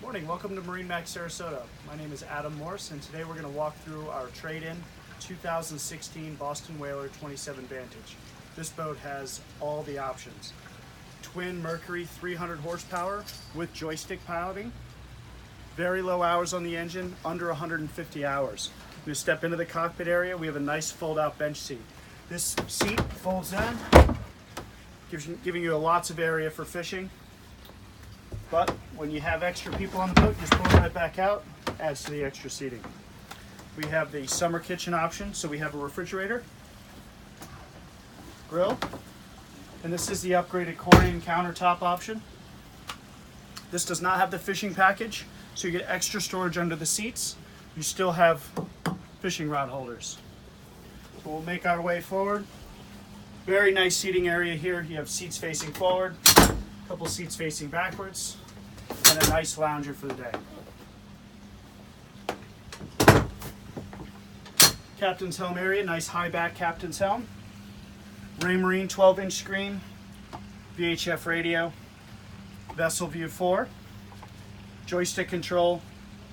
Morning, welcome to MarineMax Sarasota. My name is Adam Morse, and today we're going to walk through our trade-in 2016 Boston Whaler 27 Vantage. This boat has all the options. Twin Mercury 300 horsepower with joystick piloting. Very low hours on the engine, under 150 hours. We step into the cockpit area, we have a nice fold-out bench seat. This seat folds in, giving you lots of area for fishing. But when you have extra people on the boat, just pull it right back out, adds to the extra seating. We have the summer kitchen option, so we have a refrigerator, grill, and this is the upgraded Aquarium countertop option. This does not have the fishing package, so you get extra storage under the seats. You still have fishing rod holders. So we'll make our way forward. Very nice seating area here. You have seats facing forward, a couple seats facing backwards, and a nice lounger for the day. Captain's helm area, nice high back captain's helm. Raymarine 12-inch screen, VHF radio, vessel view 4, joystick control,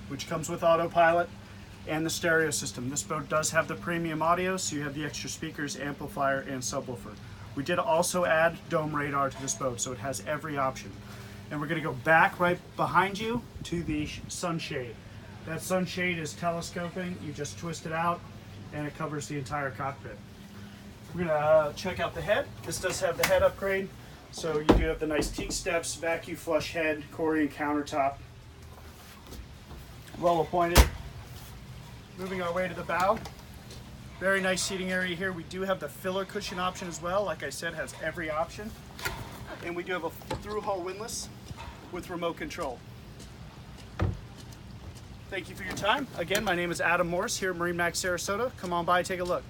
which comes with autopilot, and the stereo system. This boat does have the premium audio, so you have the extra speakers, amplifier, and subwoofer. We did also add dome radar to this boat, so it has every option. And we're going to go back right behind you to the sunshade. That sunshade is telescoping. You just twist it out, and it covers the entire cockpit. We're going to check out the head. This does have the head upgrade, so you do have the nice teak steps, vacuum flush head, Aquarium countertop. Well appointed. Moving our way to the bow. Very nice seating area here. We do have the filler cushion option as well. Like I said, has every option. And we do have a through-hull windlass with remote control. Thank you for your time. Again, my name is Adam Morse here at MarineMax Sarasota. Come on by, take a look.